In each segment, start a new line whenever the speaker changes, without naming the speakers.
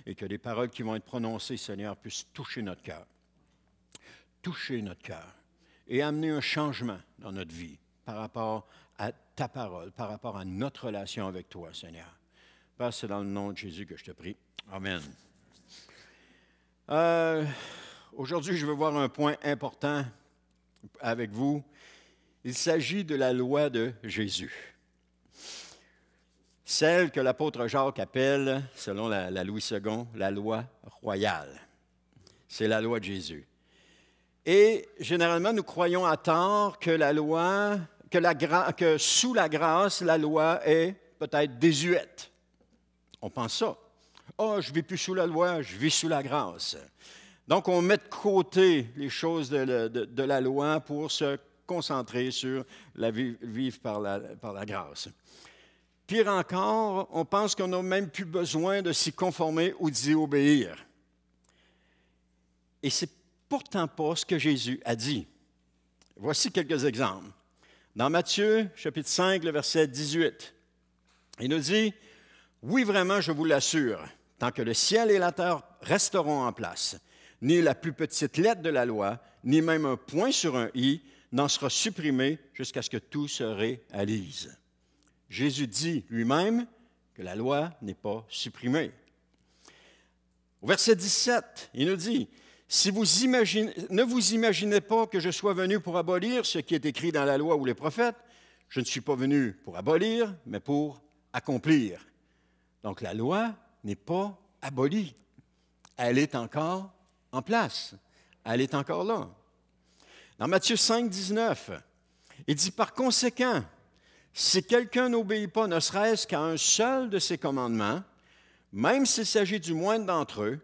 et que les paroles qui vont être prononcées, Seigneur, puissent toucher notre cœur. Toucher notre cœur et amener un changement dans notre vie par rapport à ta parole, par rapport à notre relation avec toi, Seigneur. Père, c'est dans le nom de Jésus que je te prie. Amen. Aujourd'hui, je veux voir un point important avec vous. Il s'agit de la loi de Jésus. Celle que l'apôtre Jacques appelle, selon la Louis II, la loi royale. C'est la loi de Jésus. Et généralement, nous croyons à tort que la loi, que sous la grâce, la loi est peut-être désuète. On pense ça. Oh, je ne vis plus sous la loi, je vis sous la grâce. Donc, on met de côté les choses de la loi pour se concentrer sur la vivre par la grâce. Pire encore, on pense qu'on n'a même plus besoin de s'y conformer ou d'y obéir. Et c'est pourtant pas ce que Jésus a dit. Voici quelques exemples. Dans Matthieu, chapitre 5, le verset 18, il nous dit « Oui, vraiment, je vous l'assure, tant que le ciel et la terre resteront en place, ni la plus petite lettre de la loi, ni même un point sur un i, n'en sera supprimé jusqu'à ce que tout se réalise. » Jésus dit lui-même que la loi n'est pas supprimée. Au verset 17, il nous dit « Ne vous imaginez pas que je sois venu pour abolir ce qui est écrit dans la loi ou les prophètes. Je ne suis pas venu pour abolir, mais pour accomplir. » Donc la loi n'est pas abolie. Elle est encore en place. Elle est encore là. Dans Matthieu 5, 19, il dit « Par conséquent, si quelqu'un n'obéit pas ne serait-ce qu'à un seul de ces commandements, même s'il s'agit du moindre d'entre eux,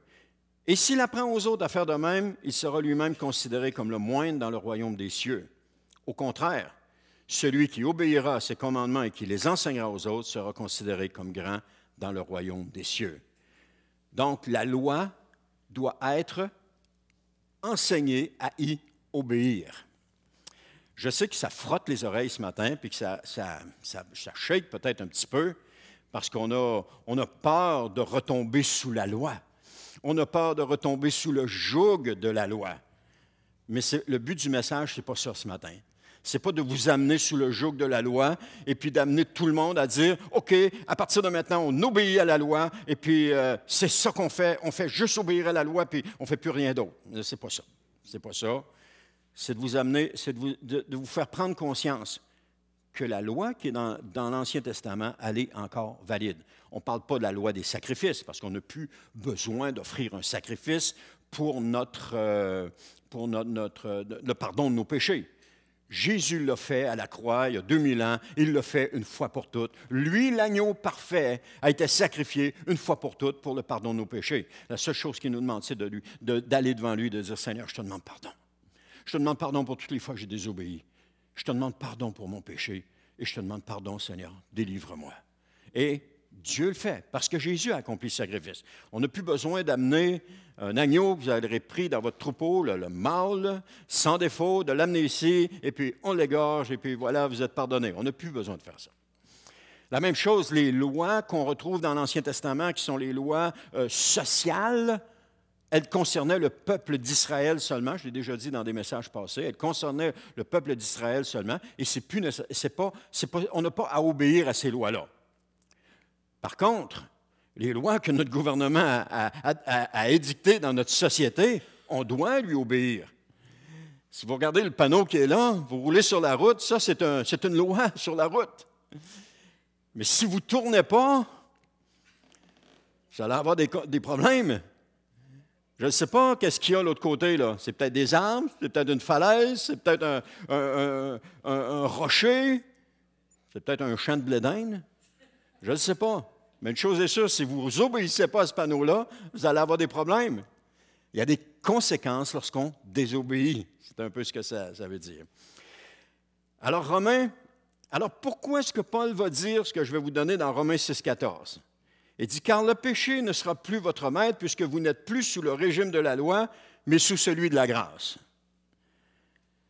et s'il apprend aux autres à faire de même, il sera lui-même considéré comme le moindre dans le royaume des cieux. Au contraire, celui qui obéira à ces commandements et qui les enseignera aux autres sera considéré comme grand dans le royaume des cieux. » Donc, la loi doit être enseignée à y obéir. Je sais que ça frotte les oreilles ce matin, puis que ça shake peut-être un petit peu, parce qu'on a peur de retomber sous la loi. On a peur de retomber sous le joug de la loi. Mais le but du message, ce n'est pas ça ce matin. Ce n'est pas de vous amener sous le joug de la loi et puis d'amener tout le monde à dire « OK, à partir de maintenant, on obéit à la loi et puis c'est ça qu'on fait. On fait juste obéir à la loi puis on ne fait plus rien d'autre. » C'est pas ça. C'est pas ça. C'est de vous amener, c'est de vous faire prendre conscience que la loi qui est dans l'Ancien Testament, elle est encore valide. On ne parle pas de la loi des sacrifices, parce qu'on n'a plus besoin d'offrir un sacrifice pour le pardon de nos péchés. Jésus l'a fait à la croix il y a 2000 ans, il l'a fait une fois pour toutes. Lui, l'agneau parfait, a été sacrifié une fois pour toutes pour le pardon de nos péchés. La seule chose qu'il nous demande, c'est d'aller devant lui et de dire « Seigneur, je te demande pardon. Je te demande pardon pour toutes les fois que j'ai désobéi. Je te demande pardon pour mon péché et je te demande pardon, Seigneur, délivre-moi. » Et Dieu le fait, parce que Jésus a accompli le sacrifice. On n'a plus besoin d'amener un agneau que vous aurez pris dans votre troupeau, le mâle, sans défaut, de l'amener ici, et puis on l'égorge, et puis voilà, vous êtes pardonné. On n'a plus besoin de faire ça. La même chose, les lois qu'on retrouve dans l'Ancien Testament, qui sont les lois sociales, elles concernaient le peuple d'Israël seulement. Je l'ai déjà dit dans des messages passés. Elles concernaient le peuple d'Israël seulement. Et on n'a pas à obéir à ces lois-là. Par contre, les lois que notre gouvernement a édictées dans notre société, on doit lui obéir. Si vous regardez le panneau qui est là, vous roulez sur la route, ça, c'est une loi sur la route. Mais si vous ne tournez pas, vous allez avoir des problèmes. Je ne sais pas qu'est-ce qu'il y a de l'autre côté, là. C'est peut-être des arbres, c'est peut-être une falaise, c'est peut-être un rocher, c'est peut-être un champ de blé d'Inde. Je ne sais pas. Mais une chose est sûre, si vous n'obéissez pas à ce panneau-là, vous allez avoir des problèmes. Il y a des conséquences lorsqu'on désobéit. C'est un peu ce que ça veut dire. Alors, pourquoi est-ce que Paul va dire ce que je vais vous donner dans Romains 6, 14? Il dit « Car le péché ne sera plus votre maître, puisque vous n'êtes plus sous le régime de la loi, mais sous celui de la grâce. »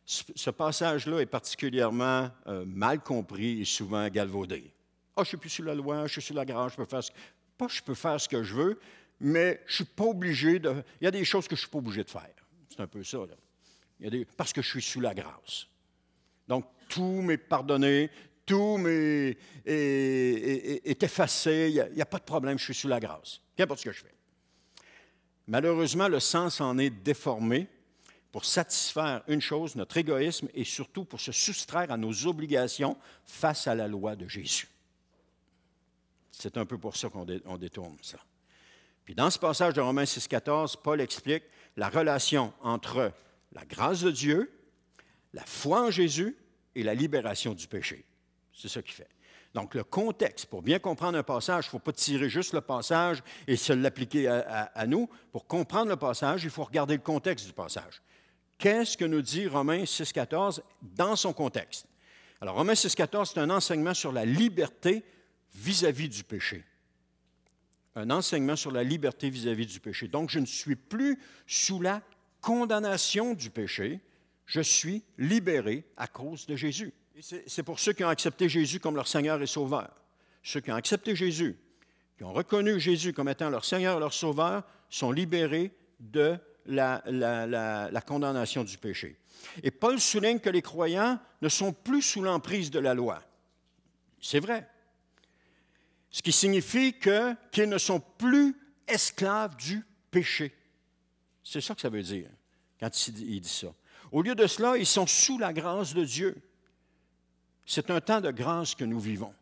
Ce passage-là est particulièrement mal compris et souvent galvaudé. « Ah, je ne suis plus sous la loi, je suis sous la grâce, je peux faire ce que je veux. » mais je ne suis pas obligé de... Il y a des choses que je ne suis pas obligé de faire. C'est un peu ça, là. Parce que je suis sous la grâce. Donc, tout m'est pardonné, tout est effacé, il n'y a pas de problème, je suis sous la grâce. Qu'importe ce que je fais. Malheureusement, le sens en est déformé pour satisfaire une chose, notre égoïsme, et surtout pour se soustraire à nos obligations face à la loi de Jésus. C'est un peu pour ça qu'on détourne ça. Puis dans ce passage de Romains 6,14, Paul explique la relation entre la grâce de Dieu, la foi en Jésus et la libération du péché. C'est ça qu'il fait. Donc, le contexte, pour bien comprendre un passage, il ne faut pas tirer juste le passage et se l'appliquer à nous. Pour comprendre le passage, il faut regarder le contexte du passage. Qu'est-ce que nous dit Romains 6,14 dans son contexte? Alors, Romains 6,14, c'est un enseignement sur la liberté vis-à-vis du péché. Un enseignement sur la liberté vis-à-vis du péché. Donc, je ne suis plus sous la condamnation du péché, je suis libéré à cause de Jésus. C'est pour ceux qui ont accepté Jésus comme leur Seigneur et Sauveur. Ceux qui ont accepté Jésus, qui ont reconnu Jésus comme étant leur Seigneur et leur Sauveur, sont libérés de la condamnation du péché. Et Paul souligne que les croyants ne sont plus sous l'emprise de la loi. C'est vrai. Ce qui signifie qu'ils ne sont plus esclaves du péché. C'est ça que ça veut dire quand il dit ça. Au lieu de cela, ils sont sous la grâce de Dieu. C'est un temps de grâce que nous vivons.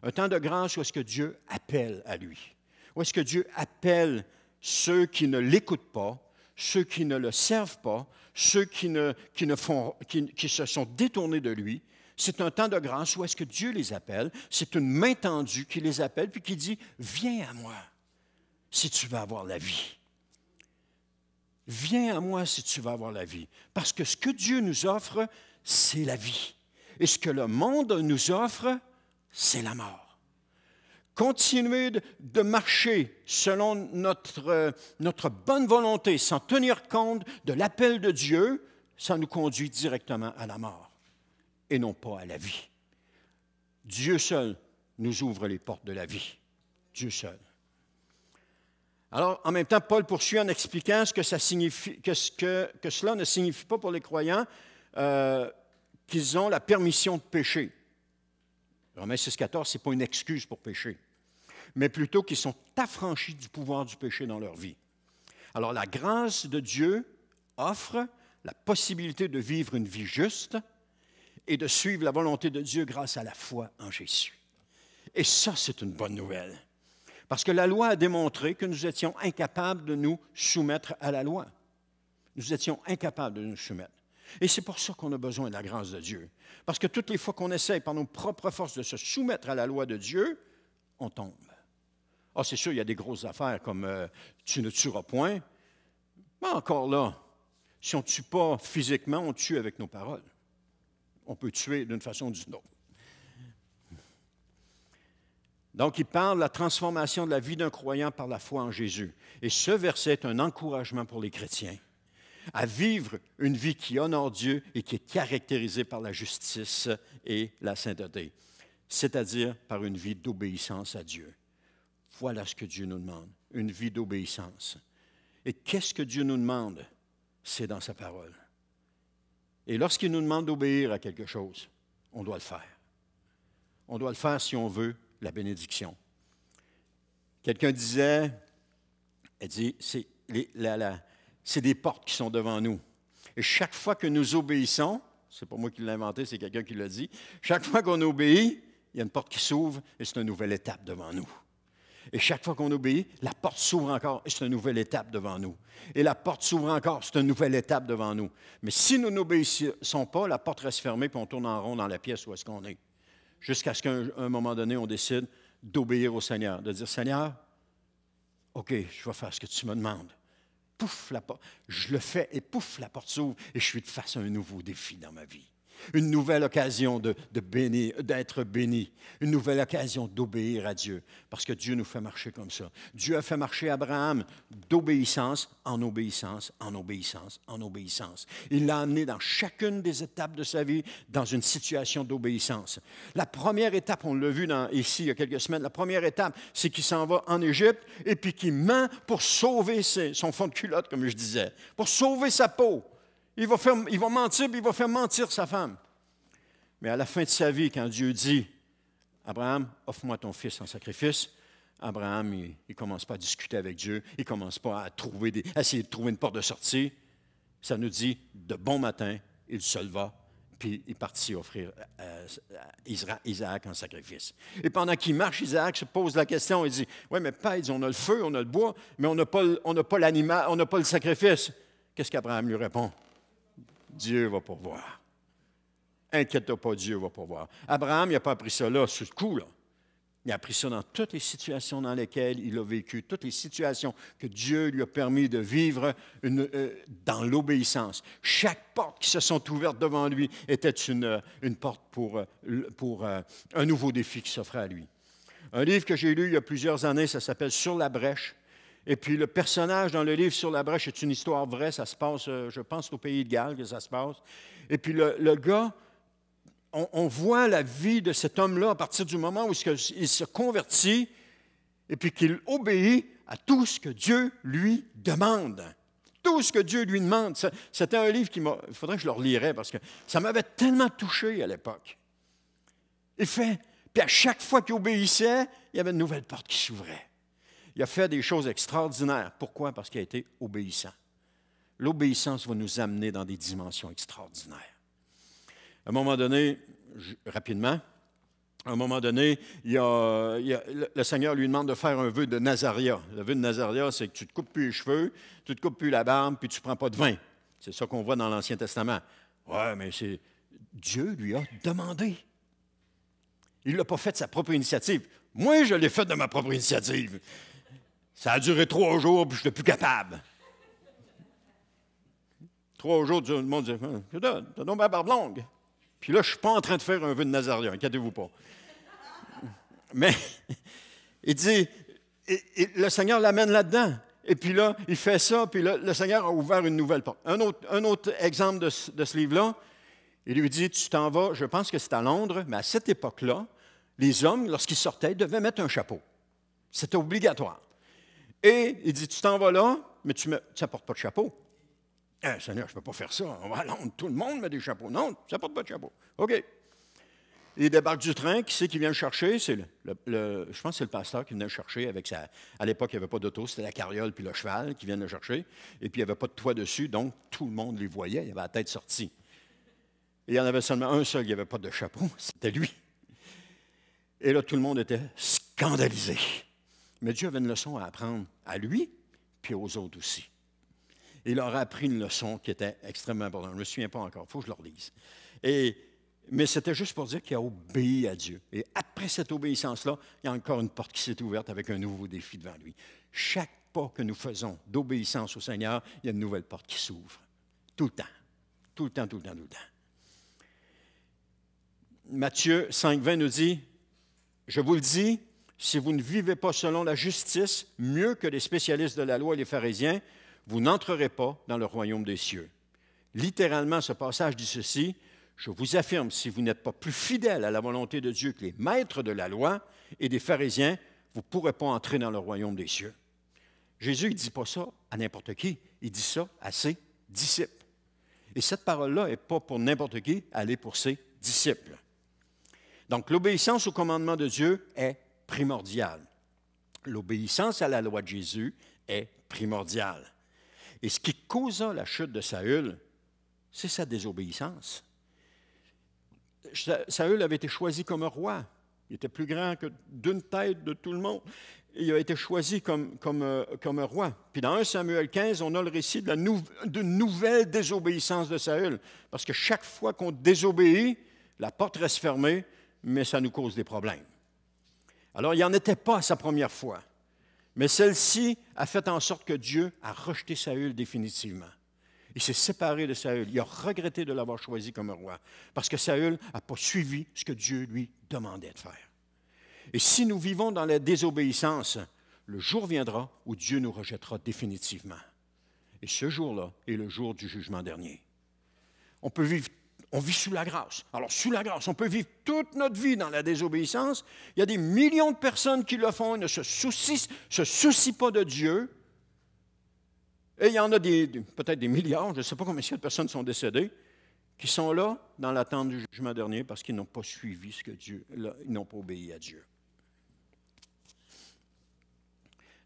Un temps de grâce où est-ce que Dieu appelle à lui. Où est-ce que Dieu appelle ceux qui ne l'écoutent pas, ceux qui ne le servent pas, ceux qui se sont détournés de lui. C'est un temps de grâce où est-ce que Dieu les appelle. C'est une main tendue qui les appelle puis qui dit « Viens à moi si tu veux avoir la vie. Viens à moi si tu veux avoir la vie. » Parce que ce que Dieu nous offre, c'est la vie. Et ce que le monde nous offre, c'est la mort. Continuer de marcher selon notre bonne volonté, sans tenir compte de l'appel de Dieu, ça nous conduit directement à la mort et non pas à la vie. Dieu seul nous ouvre les portes de la vie. Dieu seul. Alors, en même temps, Paul poursuit en expliquant ce que ça signifie, que cela ne signifie pas pour les croyants qu'ils ont la permission de pécher. Romains 6,14, ce n'est pas une excuse pour pécher, mais plutôt qu'ils sont affranchis du pouvoir du péché dans leur vie. Alors, la grâce de Dieu offre la possibilité de vivre une vie juste et de suivre la volonté de Dieu grâce à la foi en Jésus. Et ça, c'est une bonne nouvelle. Parce que la loi a démontré que nous étions incapables de nous soumettre à la loi. Nous étions incapables de nous soumettre. Et c'est pour ça qu'on a besoin de la grâce de Dieu. Parce que toutes les fois qu'on essaie par nos propres forces de se soumettre à la loi de Dieu, on tombe. Ah, c'est sûr, il y a des grosses affaires comme tu ne tueras point. Mais encore là, si on ne tue pas physiquement, on tue avec nos paroles. On peut tuer d'une façon ou d'une autre. Donc, il parle de la transformation de la vie d'un croyant par la foi en Jésus. Et ce verset est un encouragement pour les chrétiens à vivre une vie qui honore Dieu et qui est caractérisée par la justice et la sainteté, c'est-à-dire par une vie d'obéissance à Dieu. Voilà ce que Dieu nous demande, une vie d'obéissance. Et qu'est-ce que Dieu nous demande? C'est dans sa parole. Et lorsqu'il nous demande d'obéir à quelque chose, on doit le faire. On doit le faire si on veut la bénédiction. Quelqu'un disait, elle dit, c'est des portes qui sont devant nous. Et chaque fois que nous obéissons, c'est pas moi qui l'ai inventé, c'est quelqu'un qui l'a dit, chaque fois qu'on obéit, il y a une porte qui s'ouvre et c'est une nouvelle étape devant nous. Et chaque fois qu'on obéit, la porte s'ouvre encore et c'est une nouvelle étape devant nous. Et la porte s'ouvre encore, c'est une nouvelle étape devant nous. Mais si nous n'obéissons pas, la porte reste fermée puis on tourne en rond dans la pièce où est-ce qu'on est. Jusqu'à ce qu'à un moment donné, on décide d'obéir au Seigneur, de dire, Seigneur, OK, je vais faire ce que tu me demandes. Pouf, la porte, je le fais et pouf, la porte s'ouvre et je suis face à un nouveau défi dans ma vie. une nouvelle occasion d'être béni, une nouvelle occasion d'obéir à Dieu, parce que Dieu nous fait marcher comme ça. Dieu a fait marcher Abraham d'obéissance en obéissance, en obéissance, en obéissance. Il l'a amené dans chacune des étapes de sa vie dans une situation d'obéissance. La première étape, on l'a vu ici il y a quelques semaines, la première étape, c'est qu'il s'en va en Égypte et puis qu'il ment pour sauver son fond de culotte, comme je disais, pour sauver sa peau. Il va mentir, puis il va faire mentir sa femme. Mais à la fin de sa vie, quand Dieu dit, « Abraham, offre-moi ton fils en sacrifice », Abraham, il ne commence pas à discuter avec Dieu, il ne commence pas à essayer de trouver une porte de sortie. Ça nous dit, de bon matin, il se leva, puis il partit offrir Isaac en sacrifice. Et pendant qu'il marche, Isaac se pose la question, il dit, « Oui, mais père, on a le feu, on a le bois, mais on n'a pas l'animal, on n'a pas le sacrifice. » Qu'est-ce qu'Abraham lui répond? Dieu va pourvoir. Inquiète-toi pas, Dieu va pourvoir. Abraham, il n'a pas appris ça là, sur le coup, là. Il a appris ça dans toutes les situations dans lesquelles il a vécu, toutes les situations que Dieu lui a permis de vivre dans l'obéissance. Chaque porte qui se sont ouvertes devant lui était une porte pour un nouveau défi qui s'offrait à lui. Un livre que j'ai lu il y a plusieurs années, ça s'appelle « Sur la brèche ». Et puis le personnage dans le livre Sur la brèche est une histoire vraie, ça se passe, je pense, au pays de Galles que ça se passe. Et puis le gars, on voit la vie de cet homme-là à partir du moment où il se convertit et puis qu'il obéit à tout ce que Dieu lui demande. Tout ce que Dieu lui demande. C'était un livre il faudrait que je le relirais parce que ça m'avait tellement touché à l'époque. Puis à chaque fois qu'il obéissait, il y avait une nouvelle porte qui s'ouvrait. Il a fait des choses extraordinaires. Pourquoi? Parce qu'il a été obéissant. L'obéissance va nous amener dans des dimensions extraordinaires. À un moment donné, rapidement, le Seigneur lui demande de faire un vœu de Nazaréat. Le vœu de Nazaréat, c'est que tu ne te coupes plus les cheveux, tu ne te coupes plus la barbe, puis tu ne prends pas de vin. C'est ça qu'on voit dans l'Ancien Testament. Oui, mais Dieu lui a demandé. Il ne l'a pas fait de sa propre initiative. Moi, je l'ai fait de ma propre initiative. Ça a duré 3 jours, puis je n'étais plus capable. 3 jours, tout le monde dit, « T'as donc ma barbe longue. » Puis là, je ne suis pas en train de faire un vœu de Nazaréen, inquiétez-vous pas. Mais, il dit, le Seigneur l'amène là-dedans. Et puis là, il fait ça, puis là, le Seigneur a ouvert une nouvelle porte. Un autre exemple de ce livre-là, il lui dit, tu t'en vas, je pense que c'est à Londres, mais à cette époque-là, les hommes, lorsqu'ils sortaient, devaient mettre un chapeau. C'était obligatoire. Et il dit, tu t'en vas là, mais tu n'apportes pas de chapeau. Seigneur, je ne peux pas faire ça. On va à Londres, tout le monde met des chapeaux. Non, tu n'apportes pas de chapeau. OK. Il débarque du train, qui c'est qui vient le chercher? Je pense que c'est le pasteur qui venait le chercher avec sa... À l'époque, il n'y avait pas d'auto, c'était la carriole puis le cheval qui viennent le chercher. Et puis, il n'y avait pas de toit dessus, donc tout le monde les voyait. Il avait la tête sortie. Et il y en avait seulement un seul qui n'avait pas de chapeau, c'était lui. Et là, tout le monde était scandalisé. Mais Dieu avait une leçon à apprendre à lui, puis aux autres aussi. Il leur a appris une leçon qui était extrêmement importante. Je ne me souviens pas encore, il faut que je le relise. Mais c'était juste pour dire qu'il a obéi à Dieu. Et après cette obéissance-là, il y a encore une porte qui s'est ouverte avec un nouveau défi devant lui. Chaque pas que nous faisons d'obéissance au Seigneur, il y a une nouvelle porte qui s'ouvre. Tout le temps. Tout le temps, tout le temps, tout le temps. Matthieu 5,20 nous dit, « Je vous le dis, si vous ne vivez pas selon la justice, mieux que les spécialistes de la loi et les pharisiens, vous n'entrerez pas dans le royaume des cieux. » Littéralement, ce passage dit ceci, « Je vous affirme, si vous n'êtes pas plus fidèles à la volonté de Dieu que les maîtres de la loi et des pharisiens, vous ne pourrez pas entrer dans le royaume des cieux. » Jésus ne dit pas ça à n'importe qui, il dit ça à ses disciples. Et cette parole-là n'est pas pour n'importe qui, elle est pour ses disciples. Donc, l'obéissance au commandement de Dieu est primordiale. L'obéissance à la loi de Jésus est primordiale. Et ce qui causa la chute de Saül, c'est sa désobéissance. Saül avait été choisi comme roi. Il était plus grand que d'une tête de tout le monde. Il a été choisi comme roi. Puis dans 1 Samuel 15, on a le récit d'une nouvelle désobéissance de Saül. Parce que chaque fois qu'on désobéit, la porte reste fermée, mais ça nous cause des problèmes. Alors, il n'en était pas à sa première fois. Mais celle-ci a fait en sorte que Dieu a rejeté Saül définitivement. Il s'est séparé de Saül. Il a regretté de l'avoir choisi comme roi parce que Saül n'a pas suivi ce que Dieu lui demandait de faire. Et si nous vivons dans la désobéissance, le jour viendra où Dieu nous rejettera définitivement. Et ce jour-là est le jour du jugement dernier. On vit sous la grâce. Alors, sous la grâce, on peut vivre toute notre vie dans la désobéissance. Il y a des millions de personnes qui le font et ne se soucient pas de Dieu. Et il y en a peut-être des milliards, je ne sais pas combien de personnes sont décédées, qui sont là dans l'attente du jugement dernier parce qu'ils n'ont pas suivi ce que Dieu, ils n'ont pas obéi à Dieu.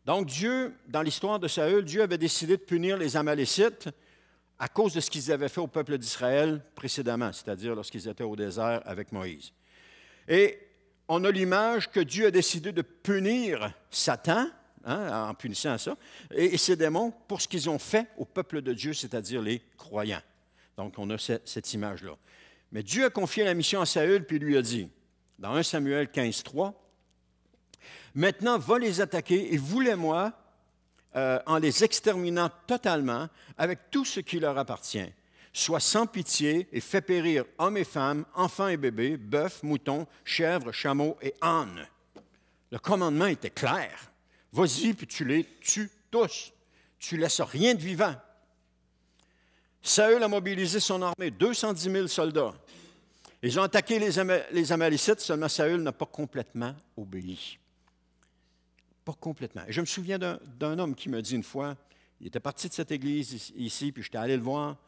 Donc Dieu, dans l'histoire de Saül, Dieu avait décidé de punir les Amalécites à cause de ce qu'ils avaient fait au peuple d'Israël précédemment, c'est-à-dire lorsqu'ils étaient au désert avec Moïse. Et on a l'image que Dieu a décidé de punir Satan, en punissant ça, et ses démons pour ce qu'ils ont fait au peuple de Dieu, c'est-à-dire les croyants. Donc, on a cette image-là. Mais Dieu a confié la mission à Saül, puis lui a dit, dans 1 Samuel 15, 3, « Maintenant, va les attaquer et voulez-moi en les exterminant totalement avec tout ce qui leur appartient. Sois sans pitié et fais périr hommes et femmes, enfants et bébés, bœufs, moutons, chèvres, chameaux et ânes. » Le commandement était clair. Vas-y, puis tu les tues tous. Tu ne laisses rien de vivant. Saül a mobilisé son armée, 210 000 soldats. Ils ont attaqué les Amalécites, seulement Saül n'a pas complètement obéi. Pas complètement. Et je me souviens d'un homme qui me dit une fois, il était parti de cette église ici, puis j'étais allé le voir,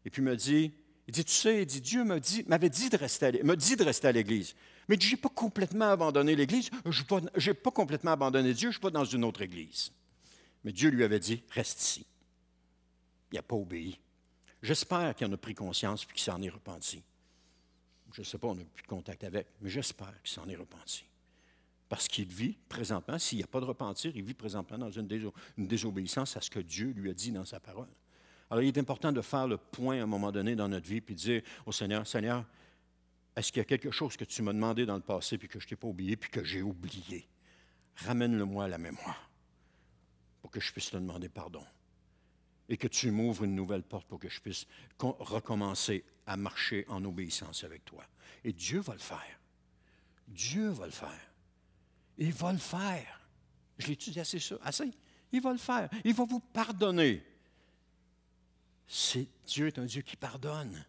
et puis il me dit, tu sais, Dieu m'avait dit de rester à l'église. Mais je n'ai pas complètement abandonné l'église, je n'ai pas complètement abandonné Dieu, je ne suis pas dans une autre église. Mais Dieu lui avait dit, reste ici. Il n'a pas obéi. J'espère qu'il en a pris conscience et qu'il s'en est repenti. Je ne sais pas, on n'a plus de contact avec, mais j'espère qu'il s'en est repenti. Parce qu'il vit présentement, s'il n'y a pas de repentir, il vit présentement dans une désobéissance à ce que Dieu lui a dit dans sa parole. Alors, il est important de faire le point à un moment donné dans notre vie, puis de dire au Seigneur, Seigneur, est-ce qu'il y a quelque chose que tu m'as demandé dans le passé, puis que je ne t'ai pas oublié, puis que j'ai oublié? Ramène-le-moi à la mémoire, pour que je puisse te demander pardon. Et que tu m'ouvres une nouvelle porte pour que je puisse recommencer à marcher en obéissance avec toi. Et Dieu va le faire. Dieu va le faire. Il va le faire. Je l'étudie assez? Il va le faire. Il va vous pardonner. Dieu est un Dieu qui pardonne.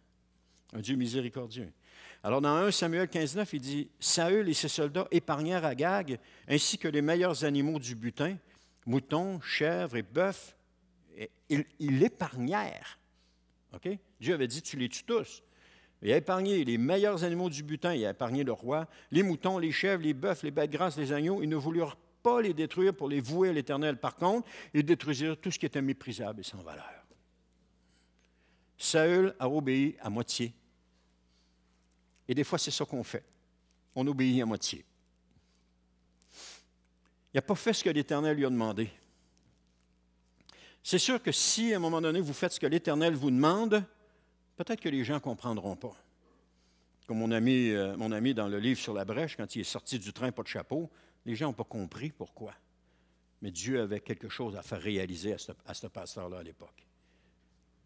Un Dieu miséricordieux. Alors, dans 1 Samuel 15, 9, il dit, « Saül et ses soldats épargnèrent Agag, ainsi que les meilleurs animaux du butin, moutons, chèvres et bœufs. » Ils l'épargnèrent. Okay? Dieu avait dit, tu les tues tous. Il a épargné les meilleurs animaux du butin, il a épargné le roi, les moutons, les chèvres, les bœufs, les bêtes grasses, les agneaux. Ils ne voulurent pas les détruire pour les vouer à l'Éternel. Par contre, ils détruisirent tout ce qui était méprisable et sans valeur. Saül a obéi à moitié. Et des fois, c'est ça qu'on fait. On obéit à moitié. Il n'a pas fait ce que l'Éternel lui a demandé. C'est sûr que si, à un moment donné, vous faites ce que l'Éternel vous demande, peut-être que les gens ne comprendront pas. Comme mon ami dans le livre sur la brèche, quand il est sorti du train, pas de chapeau, les gens n'ont pas compris pourquoi. Mais Dieu avait quelque chose à faire réaliser à ce pasteur-là à l'époque.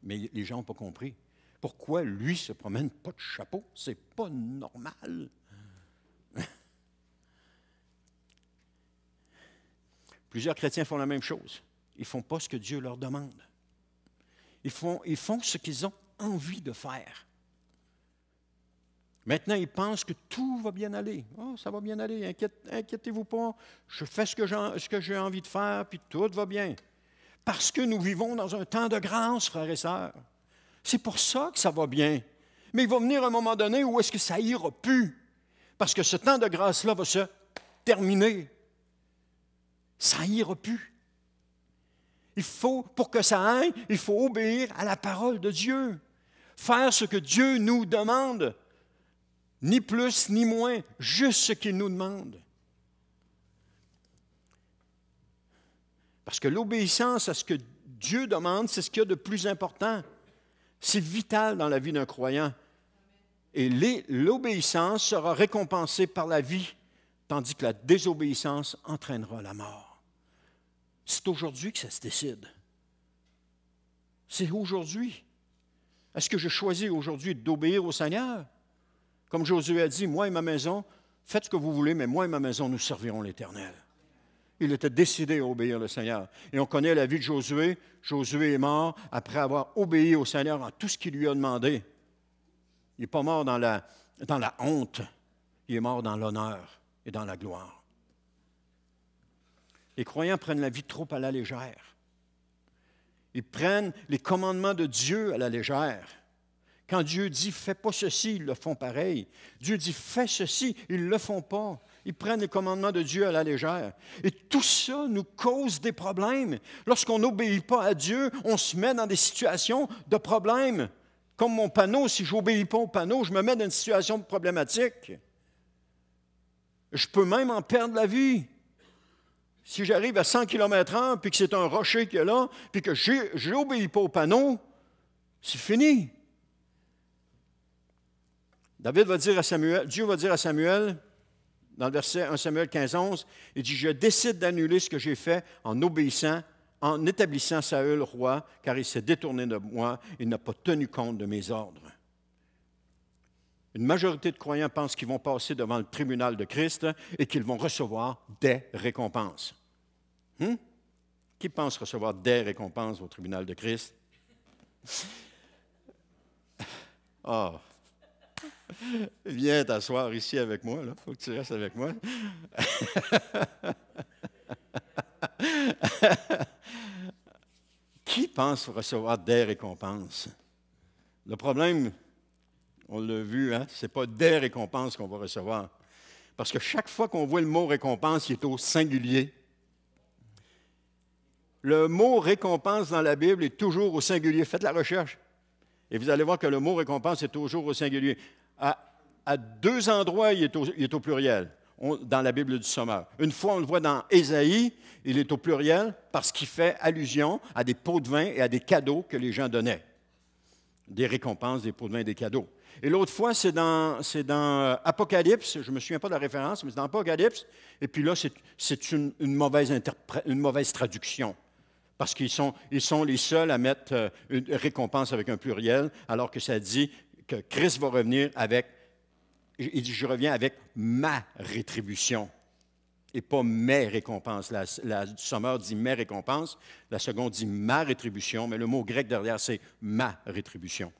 Mais les gens n'ont pas compris. Pourquoi lui se promène pas de chapeau? C'est pas normal. Plusieurs chrétiens font la même chose. Ils ne font pas ce que Dieu leur demande. Ils font ce qu'ils ont envie de faire. Maintenant, ils pensent que tout va bien aller. Oh, ça va bien aller, inquiétez-vous pas. Je fais ce que j'ai envie de faire, puis tout va bien. Parce que nous vivons dans un temps de grâce, frères et sœurs. C'est pour ça que ça va bien. Mais il va venir un moment donné où est-ce que ça ira plus. Parce que ce temps de grâce-là va se terminer. Ça ira plus. Pour que ça aille, il faut obéir à la parole de Dieu. Faire ce que Dieu nous demande. Ni plus, ni moins, juste ce qu'il nous demande. Parce que l'obéissance à ce que Dieu demande, c'est ce qu'il y a de plus important. C'est vital dans la vie d'un croyant. Et l'obéissance sera récompensée par la vie, tandis que la désobéissance entraînera la mort. C'est aujourd'hui que ça se décide. C'est aujourd'hui. Est-ce que je choisis aujourd'hui d'obéir au Seigneur? Comme Josué a dit, moi et ma maison, faites ce que vous voulez, mais moi et ma maison, nous servirons l'Éternel. Il était décidé à obéir le Seigneur. Et on connaît la vie de Josué. Josué est mort après avoir obéi au Seigneur en tout ce qu'il lui a demandé. Il n'est pas mort dans la honte. Il est mort dans l'honneur et dans la gloire. Les croyants prennent la vie trop à la légère. Ils prennent les commandements de Dieu à la légère. Quand Dieu dit « fais pas ceci », ils le font pareil. Dieu dit « fais ceci », ils ne le font pas. Ils prennent les commandements de Dieu à la légère. Et tout ça nous cause des problèmes. Lorsqu'on n'obéit pas à Dieu, on se met dans des situations de problèmes. Comme mon panneau, si je n'obéis pas au panneau, je me mets dans une situation problématique. Je peux même en perdre la vie. Si j'arrive à 100 km/h, puis que c'est un rocher qui est là, puis que je n'obéis pas au panneau, c'est fini. Dieu va dire à Samuel, dans le verset 1 Samuel 15, 11, il dit « Je décide d'annuler ce que j'ai fait en obéissant, en établissant Saül roi, car il s'est détourné de moi, il n'a pas tenu compte de mes ordres. » Une majorité de croyants pensent qu'ils vont passer devant le tribunal de Christ et qu'ils vont recevoir des récompenses. Qui pense recevoir des récompenses au tribunal de Christ? Oh! Viens t'asseoir ici avec moi, il faut que tu restes avec moi. Qui pense recevoir des récompenses? Le problème, on l'a vu, ce n'est pas des récompenses qu'on va recevoir. Parce que chaque fois qu'on voit le mot récompense, il est au singulier. Le mot récompense dans la Bible est toujours au singulier. Faites la recherche. Et vous allez voir que le mot récompense est toujours au singulier. À deux endroits, il est au pluriel, dans la Bible du Sommeur. Une fois, on le voit dans Ésaïe, il est au pluriel parce qu'il fait allusion à des pots de vin et à des cadeaux que les gens donnaient. Des récompenses, des pots de vin et des cadeaux. Et l'autre fois, c'est dans Apocalypse, je ne me souviens pas de la référence, mais c'est dans Apocalypse, et puis là, c'est une mauvaise traduction. Parce qu'ils sont les seuls à mettre une récompense avec un pluriel, alors que ça dit que Christ va revenir avec, il dit, je reviens avec ma rétribution, et pas mes récompenses. La Sommeur dit mes récompenses, la seconde dit ma rétribution, mais le mot grec derrière, c'est ma rétribution.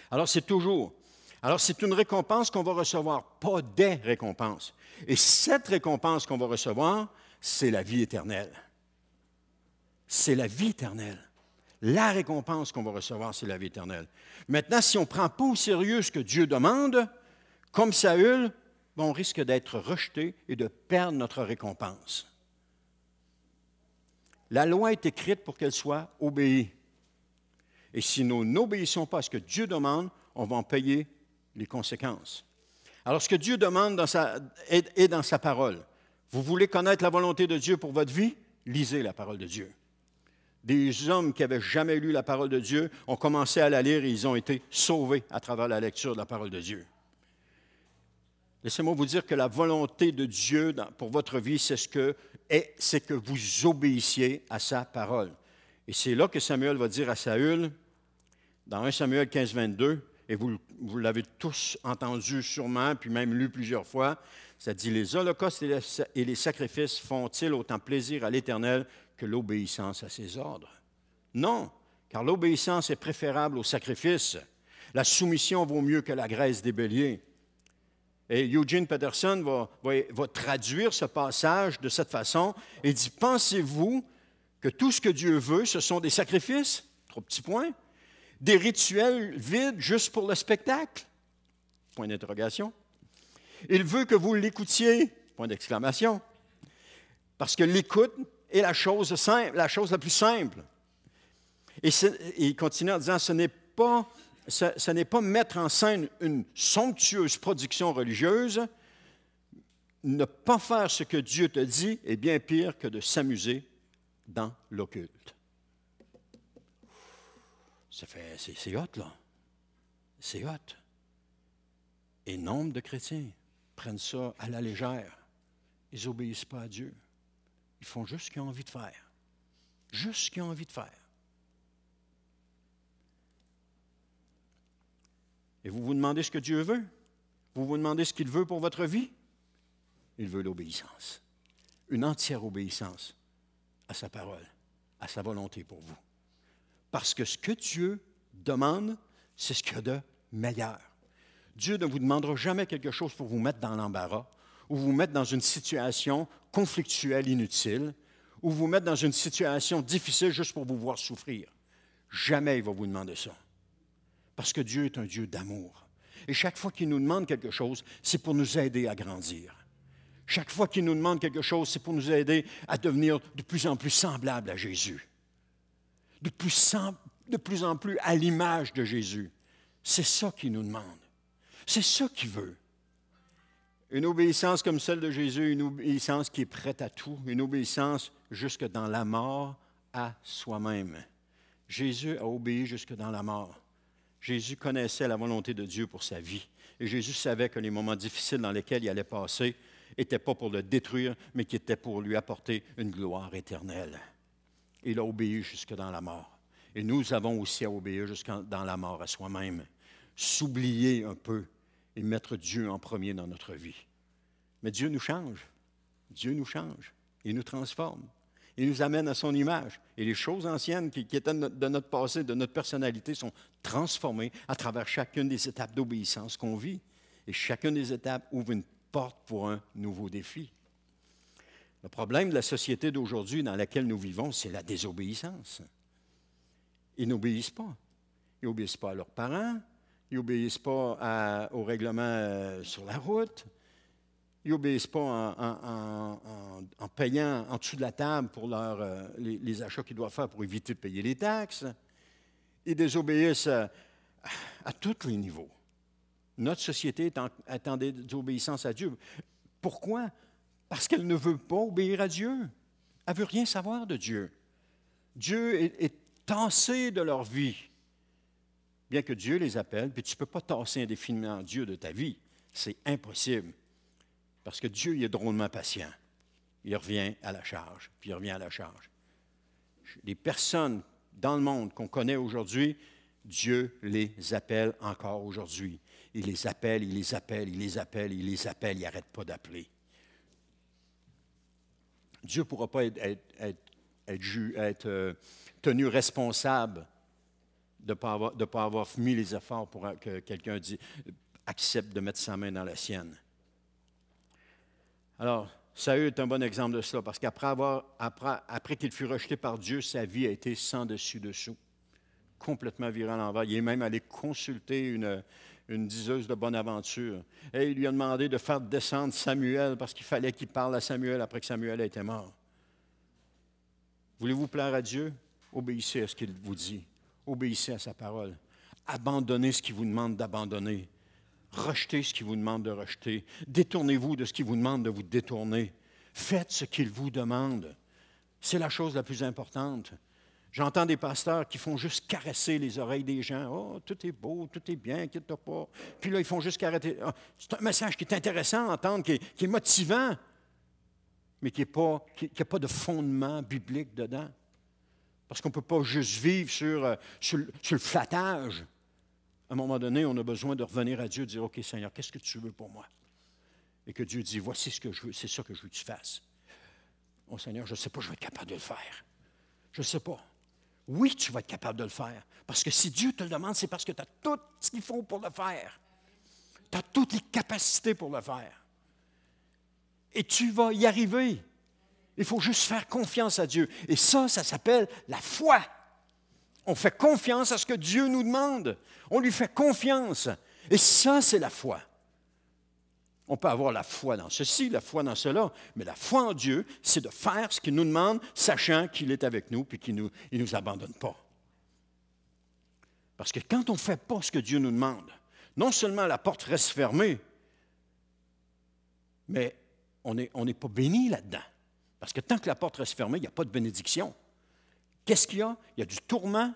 Alors, c'est une récompense qu'on va recevoir, pas des récompenses. Et cette récompense qu'on va recevoir, c'est la vie éternelle. C'est la vie éternelle. La récompense qu'on va recevoir, c'est la vie éternelle. Maintenant, si on ne prend pas au sérieux ce que Dieu demande, comme Saül, on risque d'être rejeté et de perdre notre récompense. La loi est écrite pour qu'elle soit obéie. Et si nous n'obéissons pas à ce que Dieu demande, on va en payer les conséquences. Alors, ce que Dieu demande est dans sa parole. Vous voulez connaître la volonté de Dieu pour votre vie? Lisez la parole de Dieu. Des hommes qui n'avaient jamais lu la parole de Dieu ont commencé à la lire et ils ont été sauvés à travers la lecture de la parole de Dieu. Laissez-moi vous dire que la volonté de Dieu pour votre vie, c'est que vous obéissiez à sa parole. Et c'est là que Samuel va dire à Saül, dans 1 Samuel 15, 22, et vous l'avez tous entendu sûrement, puis même lu plusieurs fois, ça dit « Les holocaustes et les sacrifices font-ils autant plaisir à l'Éternel que l'obéissance à ses ordres? » Non, car l'obéissance est préférable au sacrifice. La soumission vaut mieux que la graisse des béliers. Et Eugene Peterson va traduire ce passage de cette façon et dit « Pensez-vous que tout ce que Dieu veut, ce sont des sacrifices? » Trois petits points. Des rituels vides juste pour le spectacle? Point d'interrogation. Il veut que vous l'écoutiez? Point d'exclamation. Parce que l'écoute est la chose la plus simple. Et il continue en disant, ce n'est pas mettre en scène une somptueuse production religieuse. Ne pas faire ce que Dieu te dit est bien pire que de s'amuser dans l'occulte. C'est hot, là. C'est hot. Et nombre de chrétiens prennent ça à la légère. Ils n'obéissent pas à Dieu. Ils font juste ce qu'ils ont envie de faire. Juste ce qu'ils ont envie de faire. Et vous vous demandez ce que Dieu veut? Vous vous demandez ce qu'il veut pour votre vie? Il veut l'obéissance. Une entière obéissance à sa parole, à sa volonté pour vous. Parce que ce que Dieu demande, c'est ce qu'il y a de meilleur. Dieu ne vous demandera jamais quelque chose pour vous mettre dans l'embarras ou vous mettre dans une situation conflictuelle inutile ou vous mettre dans une situation difficile juste pour vous voir souffrir. Jamais il va vous demander ça. Parce que Dieu est un Dieu d'amour. Et chaque fois qu'il nous demande quelque chose, c'est pour nous aider à grandir. Chaque fois qu'il nous demande quelque chose, c'est pour nous aider à devenir de plus en plus semblables à Jésus. De plus en plus à l'image de Jésus. C'est ça qu'il nous demande. C'est ça qu'il veut. Une obéissance comme celle de Jésus, une obéissance qui est prête à tout, une obéissance jusque dans la mort à soi-même. Jésus a obéi jusque dans la mort. Jésus connaissait la volonté de Dieu pour sa vie. Et Jésus savait que les moments difficiles dans lesquels il allait passer n'étaient pas pour le détruire, mais qui étaient pour lui apporter une gloire éternelle. Il a obéi jusque dans la mort. Et nous avons aussi à obéir jusque dans la mort à soi-même. S'oublier un peu et mettre Dieu en premier dans notre vie. Mais Dieu nous change. Dieu nous change. Il nous transforme. Il nous amène à son image. Et les choses anciennes qui étaient de notre passé, de notre personnalité, sont transformées à travers chacune des étapes d'obéissance qu'on vit. Et chacune des étapes ouvre une porte pour un nouveau défi. Le problème de la société d'aujourd'hui dans laquelle nous vivons, c'est la désobéissance. Ils n'obéissent pas. Ils n'obéissent pas à leurs parents. Ils n'obéissent pas au règlement sur la route. Ils n'obéissent pas en payant en dessous de la table pour les achats qu'ils doivent faire pour éviter de payer les taxes. Ils désobéissent à tous les niveaux. Notre société est en désobéissance à Dieu. Pourquoi? Parce qu'elle ne veut pas obéir à Dieu. Elle ne veut rien savoir de Dieu. Dieu est tassé de leur vie. Bien que Dieu les appelle, puis tu ne peux pas tasser indéfiniment Dieu de ta vie. C'est impossible. Parce que Dieu, il est drôlement patient. Il revient à la charge, puis il revient à la charge. Les personnes dans le monde qu'on connaît aujourd'hui, Dieu les appelle encore aujourd'hui. Il les appelle, il les appelle, il les appelle, il les appelle, il n'arrête pas d'appeler. Dieu ne pourra pas être tenu responsable de ne pas avoir mis les efforts pour que quelqu'un accepte de mettre sa main dans la sienne. Alors, Saül est un bon exemple de cela, parce qu'après qu'il fut rejeté par Dieu, sa vie a été sans dessus-dessous, complètement virée à l'envers. Il est même allé consulter une diseuse de bonne aventure. Et il lui a demandé de faire descendre Samuel, parce qu'il fallait qu'il parle à Samuel après que Samuel a été mort. Voulez-vous plaire à Dieu? Obéissez à ce qu'il vous dit. Obéissez à sa parole. Abandonnez ce qu'il vous demande d'abandonner. Rejetez ce qu'il vous demande de rejeter. Détournez-vous de ce qu'il vous demande de vous détourner. Faites ce qu'il vous demande. C'est la chose la plus importante. J'entends des pasteurs qui font juste caresser les oreilles des gens. « Oh, tout est beau, tout est bien, inquiète-toi pas. » Puis là, ils font juste caresser. Oh, c'est un message qui est intéressant à entendre, qui est motivant, mais qui n'a pas de fondement biblique dedans. Parce qu'on ne peut pas juste vivre sur le flattage. À un moment donné, on a besoin de revenir à Dieu et de dire, « OK, Seigneur, qu'est-ce que tu veux pour moi? » Et que Dieu dit, « Voici ce que je veux, c'est ça que je veux que tu fasses. » « Oh Seigneur, je ne sais pas, je vais être capable de le faire. Je ne sais pas. » Oui, tu vas être capable de le faire. Parce que si Dieu te le demande, c'est parce que tu as tout ce qu'il faut pour le faire. Tu as toutes les capacités pour le faire. Et tu vas y arriver. Il faut juste faire confiance à Dieu. Et ça s'appelle la foi. On fait confiance à ce que Dieu nous demande. On lui fait confiance. Et ça, c'est la foi. On peut avoir la foi dans ceci, la foi dans cela, mais la foi en Dieu, c'est de faire ce qu'il nous demande, sachant qu'il est avec nous et qu'il ne nous abandonne pas. Parce que quand on ne fait pas ce que Dieu nous demande, non seulement la porte reste fermée, mais on n'est pas béni là-dedans. Parce que tant que la porte reste fermée, il n'y a pas de bénédiction. Qu'est-ce qu'il y a? Il y a du tourment,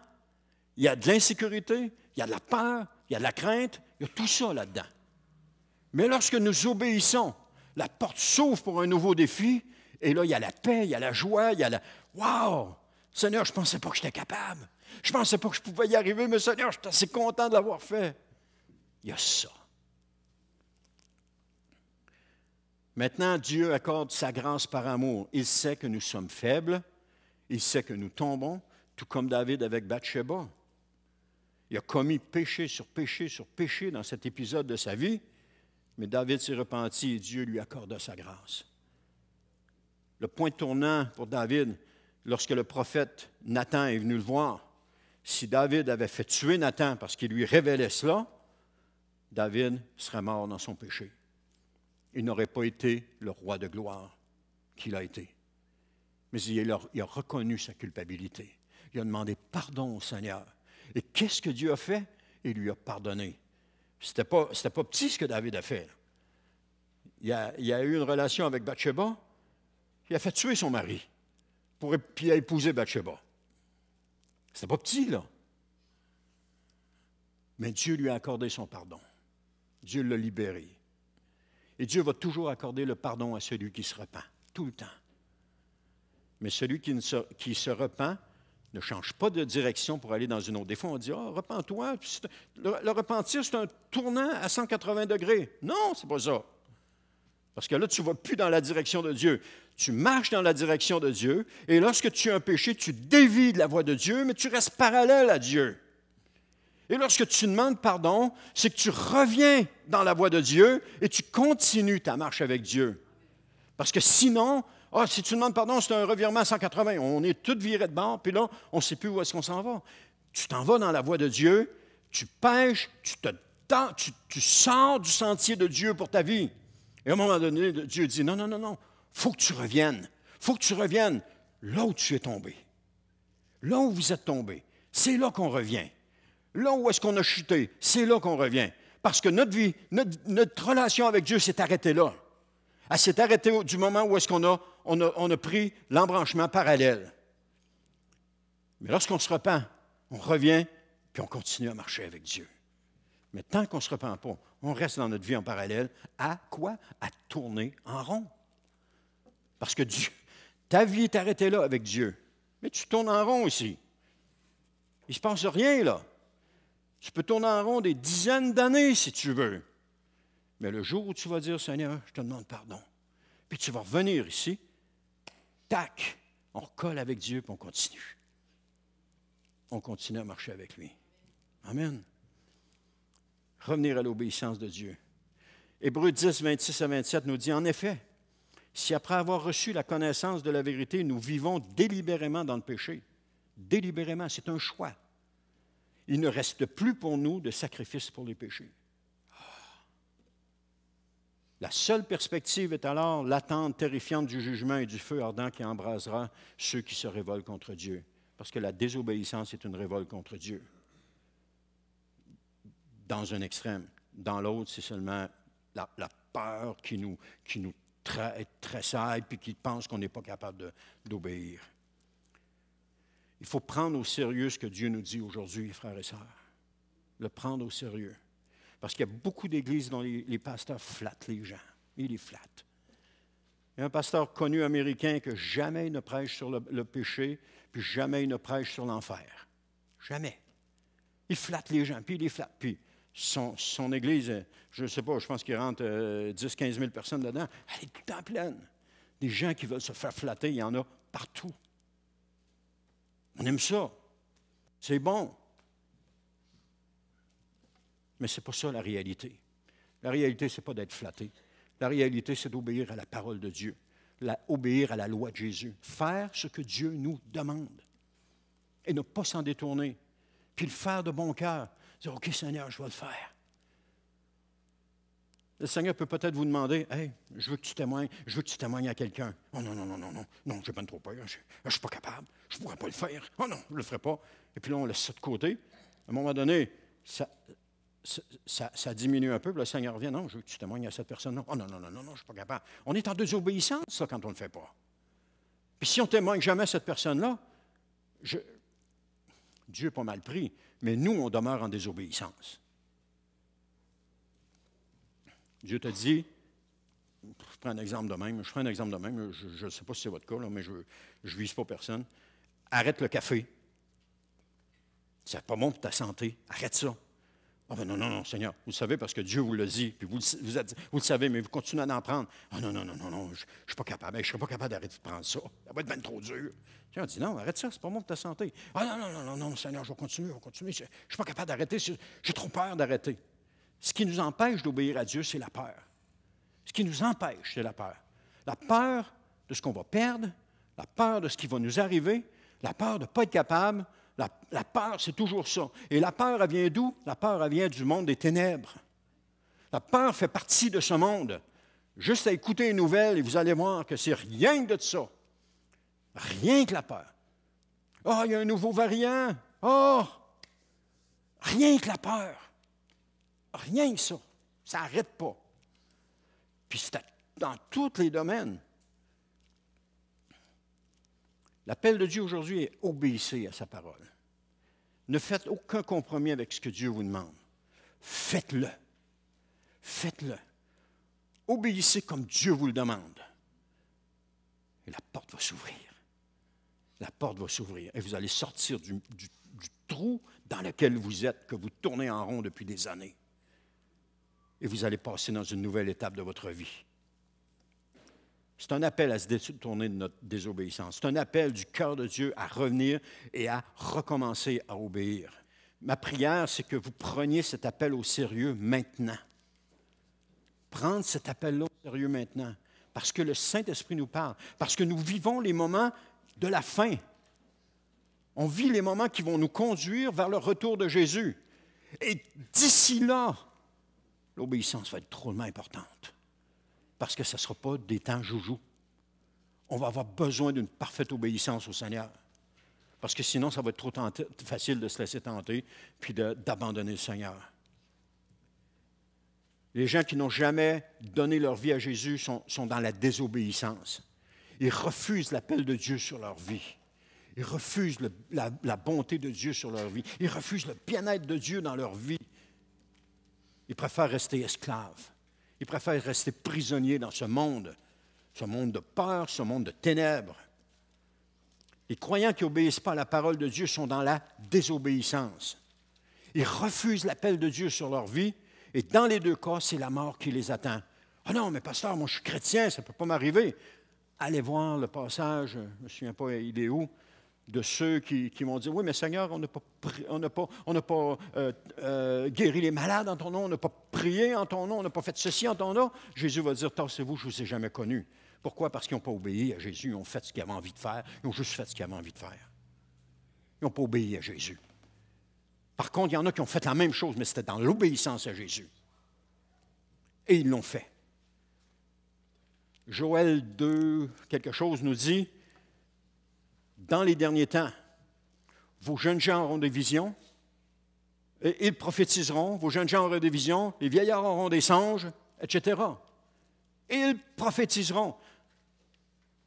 il y a de l'insécurité, il y a de la peur, il y a de la crainte, il y a tout ça là-dedans. Mais lorsque nous obéissons, la porte s'ouvre pour un nouveau défi, et là, il y a la paix, il y a la joie, il y a la... Wow! Seigneur, je ne pensais pas que j'étais capable. Je ne pensais pas que je pouvais y arriver, mais Seigneur, je suis assez content de l'avoir fait. Il y a ça. Maintenant, Dieu accorde sa grâce par amour. Il sait que nous sommes faibles, il sait que nous tombons, tout comme David avec Bathsheba. Il a commis péché sur péché sur péché dans cet épisode de sa vie, mais David s'est repenti et Dieu lui accorda sa grâce. Le point tournant pour David, lorsque le prophète Nathan est venu le voir, si David avait fait tuer Nathan parce qu'il lui révélait cela, David serait mort dans son péché. Il n'aurait pas été le roi de gloire qu'il a été. Mais il a reconnu sa culpabilité. Il a demandé pardon au Seigneur. Et qu'est-ce que Dieu a fait? Il lui a pardonné. C'était pas petit ce que David a fait. Il a eu une relation avec Bathsheba. Il a fait tuer son mari. Puis il a épousé Bathsheba. C'était pas petit, là. Mais Dieu lui a accordé son pardon. Dieu l'a libéré. Et Dieu va toujours accorder le pardon à celui qui se repent, tout le temps. Mais celui qui se repent ne change pas de direction pour aller dans une autre. Des fois, on dit, repens-toi. Le repentir, c'est un tournant à 180 degrés. Non, c'est pas ça. Parce que là, tu ne vas plus dans la direction de Dieu. Tu marches dans la direction de Dieu, et lorsque tu as un péché, tu dévies de la voie de Dieu, mais tu restes parallèle à Dieu. Et lorsque tu demandes pardon, c'est que tu reviens dans la voie de Dieu et tu continues ta marche avec Dieu. Parce que sinon, si tu demandes pardon, c'est un revirement à 180. On est tous virés de bord, puis là, on ne sait plus où est-ce qu'on s'en va. Tu t'en vas dans la voie de Dieu, tu pêches, tu sors du sentier de Dieu pour ta vie. Et à un moment donné, Dieu dit, non, il faut que tu reviennes. Il faut que tu reviennes là où tu es tombé. Là où vous êtes tombé. C'est là qu'on revient. Là où est-ce qu'on a chuté, c'est là qu'on revient. Parce que notre vie, notre relation avec Dieu s'est arrêtée là. Elle s'est arrêtée du moment où est-ce qu'on a pris l'embranchement parallèle. Mais lorsqu'on se repent, on revient, puis on continue à marcher avec Dieu. Mais tant qu'on ne se repent pas, on reste dans notre vie en parallèle. À quoi? À tourner en rond. Parce que ta vie est arrêtée là avec Dieu. Mais tu tournes en rond ici. Il ne se passe rien là. Tu peux tourner en rond des dizaines d'années si tu veux. Mais le jour où tu vas dire, Seigneur, je te demande pardon, puis tu vas revenir ici, tac, on recolle avec Dieu, puis on continue. On continue à marcher avec lui. Amen. Revenir à l'obéissance de Dieu. Hébreux 10, 26 à 27 nous dit, en effet, si après avoir reçu la connaissance de la vérité, nous vivons délibérément dans le péché, délibérément, c'est un choix. Il ne reste plus pour nous de sacrifice pour les péchés. La seule perspective est alors l'attente terrifiante du jugement et du feu ardent qui embrasera ceux qui se révoltent contre Dieu. Parce que la désobéissance est une révolte contre Dieu. Dans un extrême. Dans l'autre, c'est seulement la peur qui nous tressaille puis qui pense qu'on n'est pas capable d'obéir. Il faut prendre au sérieux ce que Dieu nous dit aujourd'hui, frères et sœurs. Le prendre au sérieux. Parce qu'il y a beaucoup d'églises dont les pasteurs flattent les gens. Ils les flattent. Il y a un pasteur connu américain que jamais il ne prêche sur le péché, puis jamais il ne prêche sur l'enfer. Jamais. Il flatte les gens, puis il les flatte. Puis son église, je ne sais pas, je pense qu'il rentre 10-15 000 personnes dedans, elle est tout le temps pleine. Des gens qui veulent se faire flatter, il y en a partout. On aime ça. C'est bon. Mais ce n'est pas ça la réalité. La réalité, ce n'est pas d'être flatté. La réalité, c'est d'obéir à la parole de Dieu, obéir à la loi de Jésus, faire ce que Dieu nous demande et ne pas s'en détourner, puis le faire de bon cœur. Dire, OK, Seigneur, je vais le faire. Le Seigneur peut peut-être vous demander, hey, je veux que tu témoignes à quelqu'un. Oh non, j'ai pas trop peur, je ne suis pas capable, je ne pourrais pas le faire. Oh non, je ne le ferai pas. Et puis là, on laisse ça de côté. À un moment donné, ça diminue un peu, puis le Seigneur revient, non, je veux que tu témoignes à cette personne. Oh non, je ne suis pas capable. On est en désobéissance, ça, quand on ne le fait pas. Puis si on ne témoigne jamais à cette personne-là, Dieu n'est pas mal pris, mais nous, on demeure en désobéissance. Dieu te dit, je prends un exemple de même, je ne sais pas si c'est votre cas, là, mais je ne vise pas personne. Arrête le café. C'est pas bon pour ta santé. Arrête ça. Ah ben non, non, non, Seigneur, vous le savez parce que Dieu vous l'a dit, puis vous le savez, mais vous continuez à en prendre. Ah non, non, non, non, non, je ne suis pas capable. Je ne serais pas capable d'arrêter de prendre ça. Ça va être bien trop dur. Seigneur dit, non, arrête ça, c'est pas bon pour ta santé. Ah non, non, non, non, non, Seigneur, je vais continuer, je ne suis pas capable d'arrêter, j'ai trop peur d'arrêter. Ce qui nous empêche d'obéir à Dieu, c'est la peur. Ce qui nous empêche, c'est la peur. La peur de ce qu'on va perdre, la peur de ce qui va nous arriver, la peur de ne pas être capable. La peur, c'est toujours ça. Et la peur, elle vient d'où? La peur, elle vient du monde des ténèbres. La peur fait partie de ce monde. Juste à écouter les nouvelles, et vous allez voir que c'est rien que de ça. Rien que la peur. Ah, il y a un nouveau variant. Ah! Rien que la peur. Rien que ça. Ça n'arrête pas. Puis c'est dans tous les domaines. L'appel de Dieu aujourd'hui est obéissez à sa parole. Ne faites aucun compromis avec ce que Dieu vous demande. Faites-le. Faites-le. Obéissez comme Dieu vous le demande. Et la porte va s'ouvrir. La porte va s'ouvrir. Et vous allez sortir du trou dans lequel vous êtes, que vous tournez en rond depuis des années. Et vous allez passer dans une nouvelle étape de votre vie. C'est un appel à se détourner de notre désobéissance. C'est un appel du cœur de Dieu à revenir et à recommencer à obéir. Ma prière, c'est que vous preniez cet appel au sérieux maintenant. Prendre cet appel-là au sérieux maintenant. Parce que le Saint-Esprit nous parle. Parce que nous vivons les moments de la fin. On vit les moments qui vont nous conduire vers le retour de Jésus. Et d'ici là, l'obéissance va être drôlement importante. Parce que ce ne sera pas des temps joujou. On va avoir besoin d'une parfaite obéissance au Seigneur. Parce que sinon, ça va être trop facile de se laisser tenter puis d'abandonner le Seigneur. Les gens qui n'ont jamais donné leur vie à Jésus sont dans la désobéissance. Ils refusent l'appel de Dieu sur leur vie. Ils refusent la bonté de Dieu sur leur vie. Ils refusent le bien-être de Dieu dans leur vie. Ils préfèrent rester esclaves. Ils préfèrent rester prisonniers dans ce monde de peur, ce monde de ténèbres. Les croyants qui n'obéissent pas à la parole de Dieu sont dans la désobéissance. Ils refusent l'appel de Dieu sur leur vie, et dans les deux cas, c'est la mort qui les attend. « Ah non, mais pasteur, moi je suis chrétien, ça ne peut pas m'arriver. » Allez voir le passage, je ne me souviens pas, il est où, de ceux qui vont dire, « Oui, mais Seigneur, on n'a pas guéri les malades en ton nom, on n'a pas prié en ton nom, on n'a pas fait ceci en ton nom. » Jésus va dire, « Tassez-vous, je ne vous ai jamais connu. » Pourquoi? Parce qu'ils n'ont pas obéi à Jésus, ils ont fait ce qu'ils avaient envie de faire, ils ont juste fait ce qu'ils avaient envie de faire. Ils n'ont pas obéi à Jésus. Par contre, il y en a qui ont fait la même chose, mais c'était dans l'obéissance à Jésus. Et ils l'ont fait. Joël 2, quelque chose nous dit, dans les derniers temps, vos jeunes gens auront des visions, et ils prophétiseront, vos jeunes gens auront des visions, les vieillards auront des songes, etc. Et ils prophétiseront.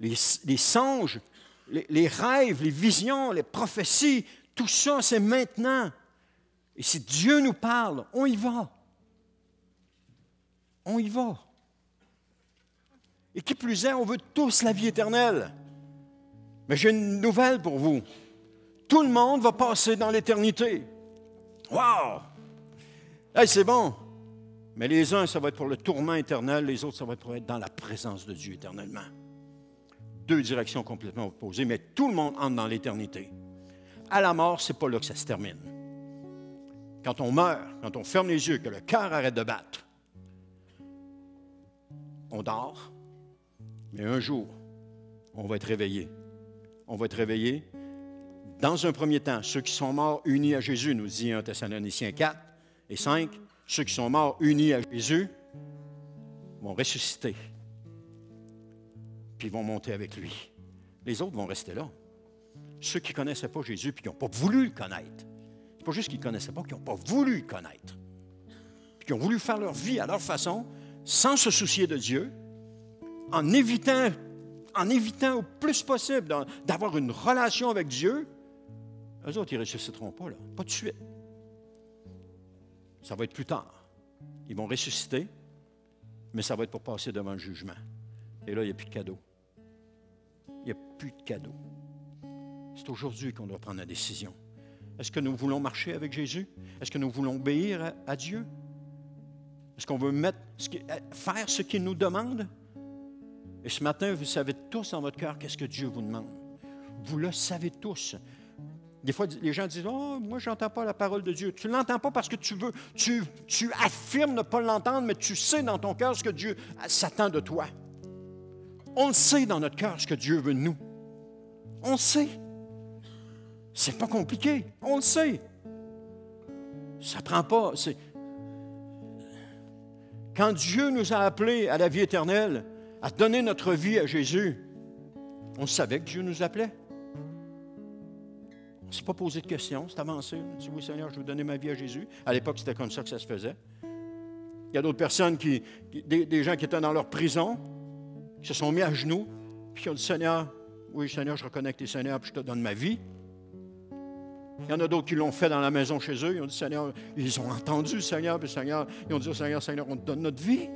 Les songes, les rêves, les visions, les prophéties, tout ça, c'est maintenant. Et si Dieu nous parle, on y va. On y va. Et qui plus est, on veut tous la vie éternelle. Mais j'ai une nouvelle pour vous. Tout le monde va passer dans l'éternité. Wow! Hey, c'est bon. Mais les uns, ça va être pour le tourment éternel, les autres, ça va être pour être dans la présence de Dieu éternellement. Deux directions complètement opposées, mais tout le monde entre dans l'éternité. À la mort, ce n'est pas là que ça se termine. Quand on meurt, quand on ferme les yeux, que le cœur arrête de battre, on dort, mais un jour, on va être réveillé. On va être réveillé. Dans un premier temps, ceux qui sont morts unis à Jésus, nous dit 1 Thessaloniciens 4 et 5, ceux qui sont morts unis à Jésus vont ressusciter, puis vont monter avec lui. Les autres vont rester là. Ceux qui ne connaissaient pas Jésus, puis qui n'ont pas voulu le connaître. Ce n'est pas juste qu'ils ne connaissaient pas, qui n'ont pas voulu le connaître. Puis qui ont voulu faire leur vie à leur façon, sans se soucier de Dieu, en évitant au plus possible d'avoir une relation avec Dieu. Eux autres, ils ne ressusciteront pas, là. Pas de suite. Ça va être plus tard. Ils vont ressusciter, mais ça va être pour passer devant le jugement. Et là, il n'y a plus de cadeau. Il n'y a plus de cadeau. C'est aujourd'hui qu'on doit prendre la décision. Est-ce que nous voulons marcher avec Jésus? Est-ce que nous voulons obéir à Dieu? Est-ce qu'on veut faire ce qu'il nous demande? Et ce matin, vous savez tous dans votre cœur qu'est-ce que Dieu vous demande. Vous le savez tous. Des fois, les gens disent « Oh, moi, je n'entends pas la parole de Dieu. » Tu ne l'entends pas parce que tu affirmes ne pas l'entendre, mais tu sais dans ton cœur ce que Dieu s'attend de toi. On le sait dans notre cœur ce que Dieu veut de nous. On le sait. C'est pas compliqué. On le sait. Ça ne prend pas. Quand Dieu nous a appelés à la vie éternelle, à donner notre vie à Jésus, on savait que Dieu nous appelait. On ne s'est pas posé de questions, c'est avancé. On dit, oui, Seigneur, je veux donner ma vie à Jésus. À l'époque, c'était comme ça que ça se faisait. Il y a d'autres personnes, des gens qui étaient dans leur prison, qui se sont mis à genoux, puis qui ont dit, Seigneur, oui, Seigneur, je reconnais que tu es Seigneur, puis je te donne ma vie. Il y en a d'autres qui l'ont fait dans la maison chez eux. Ils ont dit, Seigneur, ils ont entendu, Seigneur, puis Seigneur, ils ont dit, Seigneur, Seigneur, on te donne notre vie.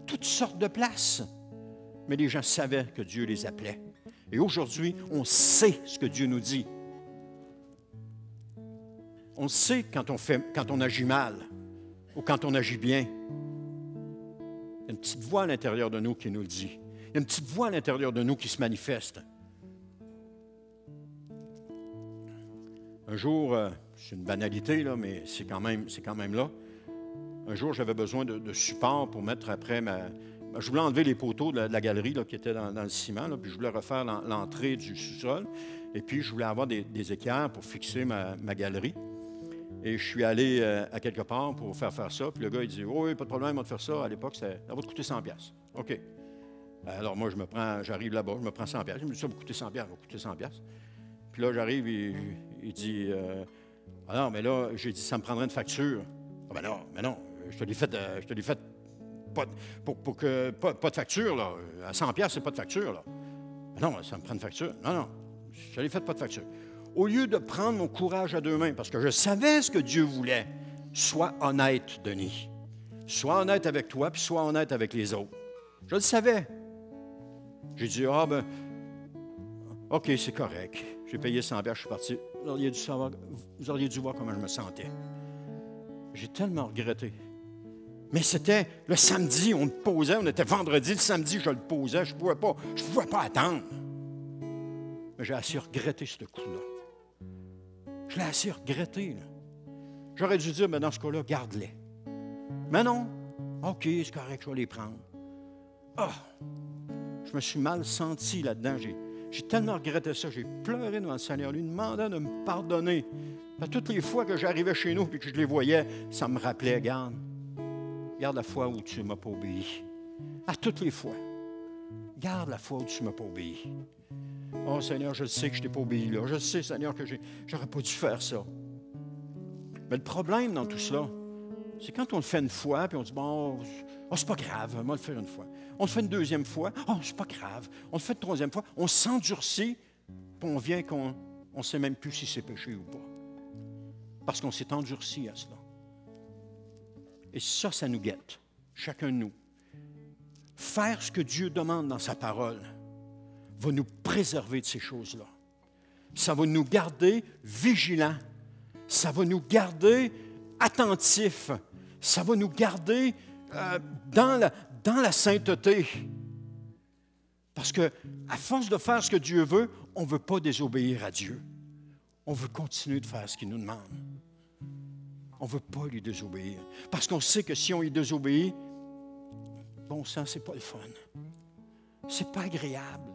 Toutes sortes de places. Mais les gens savaient que Dieu les appelait. Et aujourd'hui, on sait ce que Dieu nous dit. On sait quand on agit mal ou quand on agit bien. Il y a une petite voix à l'intérieur de nous qui nous le dit. Il y a une petite voix à l'intérieur de nous qui se manifeste. Un jour, c'est une banalité, là, mais c'est quand même là. Un jour, j'avais besoin de support pour mettre après je voulais enlever les poteaux de la galerie là, qui étaient dans le ciment, là, puis je voulais refaire l'entrée du sous-sol. Et puis, je voulais avoir des équerres pour fixer ma galerie. Et je suis allé à quelque part pour faire ça. Puis le gars, il dit, « Oh, oui, pas de problème, on va te faire ça. » À l'époque, ça va te coûter 100$. OK. Alors, moi, j'arrive là-bas, je me prends 100$. Je me dis, ça va coûter 100$, ça va coûter 100$. Puis là, j'arrive, il dit, « Ah non, mais là, j'ai dit, ça me prendrait une facture. » « Ah ben non, mais non, je te l'ai fait pas de facture, là. À 100$, c'est pas de facture, là. Mais non, ça me prend une facture. Non, je te l'ai fait pas de facture. Au lieu de prendre mon courage à deux mains, parce que je savais ce que Dieu voulait, sois honnête, Denis. Sois honnête avec toi, puis sois honnête avec les autres. Je le savais. J'ai dit, OK, c'est correct. J'ai payé 100$, je suis parti. Vous auriez dû voir comment je me sentais. J'ai tellement regretté. Mais c'était le samedi, on le posait, on était vendredi, le samedi, je le posais, je ne pouvais pas attendre. Mais j'ai assez regretté ce coup-là. Je l'ai assez regretté. Là. J'aurais dû dire, mais dans ce cas-là, garde-les. Mais non, OK, c'est correct, je vais les prendre. Je me suis mal senti là-dedans. J'ai tellement regretté ça, j'ai pleuré devant le Seigneur, lui demandant de me pardonner. Toutes les fois que j'arrivais chez nous et que je les voyais, ça me rappelait, garde la fois où tu ne m'as pas obéi. À toutes les fois. Garde la fois où tu ne m'as pas obéi. Oh Seigneur, je sais que je ne t'ai pas obéi là. Je sais, Seigneur, que je n'aurais pas dû faire ça. Mais le problème dans tout cela, c'est quand on le fait une fois, puis on dit, bon, c'est pas grave, on va le faire une fois. On le fait une deuxième fois, c'est pas grave. On le fait une troisième fois, on s'endurcit, puis on vient qu'on ne sait même plus si c'est péché ou pas. Parce qu'on s'est endurci à cela. Et ça nous guette, chacun de nous. Faire ce que Dieu demande dans sa parole va nous préserver de ces choses-là. Ça va nous garder vigilants. Ça va nous garder attentifs. Ça va nous garder dans la sainteté. Parce qu'à force de faire ce que Dieu veut, on ne veut pas désobéir à Dieu. On veut continuer de faire ce qu'il nous demande. On ne veut pas lui désobéir. Parce qu'on sait que si on lui désobéit, bon sang, c'est pas le fun. C'est pas agréable.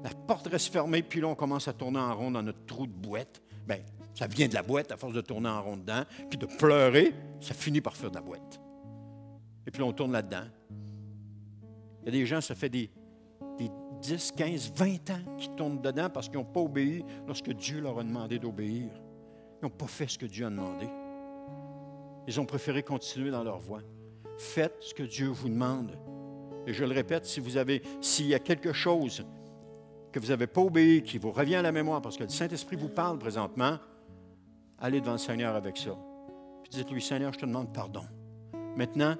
La porte reste fermée, puis là, on commence à tourner en rond dans notre trou de boîte. Bien, ça vient de la boîte à force de tourner en rond dedans, puis de pleurer, ça finit par faire de la boîte. Et puis là, on tourne là-dedans. Il y a des gens, ça fait des 10, 15, 20 ans qu'ils tournent dedans parce qu'ils n'ont pas obéi lorsque Dieu leur a demandé d'obéir. Ils n'ont pas fait ce que Dieu a demandé. Ils ont préféré continuer dans leur voie. Faites ce que Dieu vous demande. Et je le répète, s'il y a quelque chose que vous n'avez pas obéi, qui vous revient à la mémoire, parce que le Saint-Esprit vous parle présentement, allez devant le Seigneur avec ça. Puis dites-lui, Seigneur, je te demande pardon. Maintenant,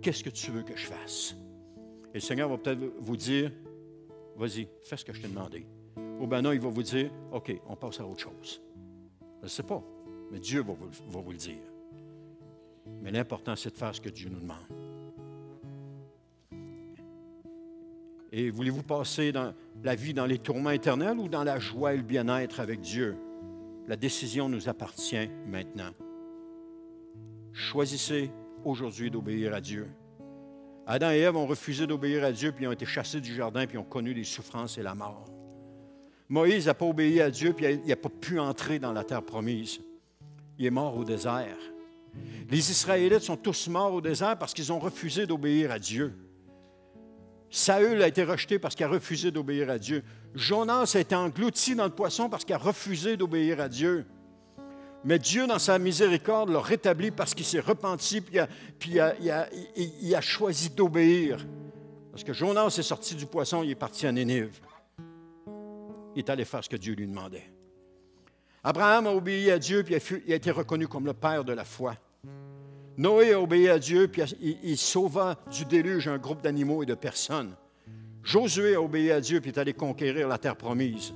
qu'est-ce que tu veux que je fasse? Et le Seigneur va peut-être vous dire, vas-y, fais ce que je t'ai demandé. ou bien non, il va vous dire, OK, on passe à autre chose. Je ne sais pas, mais Dieu va vous le dire. Mais l'important, c'est de faire ce que Dieu nous demande. Et voulez-vous passer dans la vie dans les tourments éternels ou dans la joie et le bien-être avec Dieu? La décision nous appartient maintenant. Choisissez aujourd'hui d'obéir à Dieu. Adam et Ève ont refusé d'obéir à Dieu, puis ils ont été chassés du jardin, puis ils ont connu les souffrances et la mort. Moïse n'a pas obéi à Dieu, puis il n'a pas pu entrer dans la terre promise. Il est mort au désert. Les Israélites sont tous morts au désert parce qu'ils ont refusé d'obéir à Dieu. Saül a été rejeté parce qu'il a refusé d'obéir à Dieu. Jonas a été englouti dans le poisson parce qu'il a refusé d'obéir à Dieu. Mais Dieu, dans sa miséricorde, l'a rétabli parce qu'il s'est repenti puis il a choisi d'obéir. Parce que Jonas est sorti du poisson, il est parti à Nénive. Il est allé faire ce que Dieu lui demandait. Abraham a obéi à Dieu, puis il a été reconnu comme le père de la foi. Noé a obéi à Dieu, puis il sauva du déluge un groupe d'animaux et de personnes. Josué a obéi à Dieu, puis est allé conquérir la terre promise.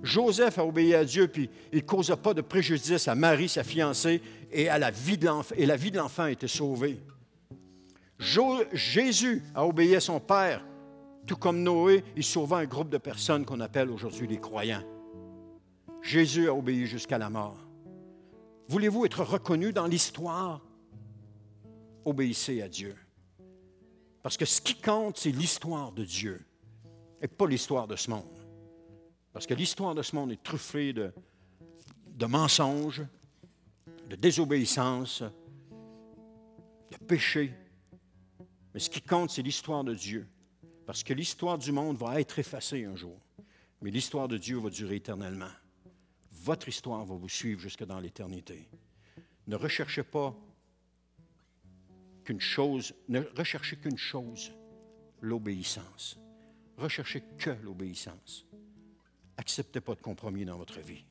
Joseph a obéi à Dieu, puis il ne causa pas de préjudice à Marie, sa fiancée, et la vie de l'enfant a été sauvée. Jésus a obéi à son Père, tout comme Noé, il sauva un groupe de personnes qu'on appelle aujourd'hui les croyants. Jésus a obéi jusqu'à la mort. Voulez-vous être reconnu dans l'histoire? Obéissez à Dieu. Parce que ce qui compte, c'est l'histoire de Dieu et pas l'histoire de ce monde. Parce que l'histoire de ce monde est truffée de mensonges, de désobéissance, de péché. Mais ce qui compte, c'est l'histoire de Dieu. Parce que l'histoire du monde va être effacée un jour. Mais l'histoire de Dieu va durer éternellement. Votre histoire va vous suivre jusque dans l'éternité. Ne recherchez qu'une chose, l'obéissance. Recherchez que l'obéissance. Acceptez pas de compromis dans votre vie.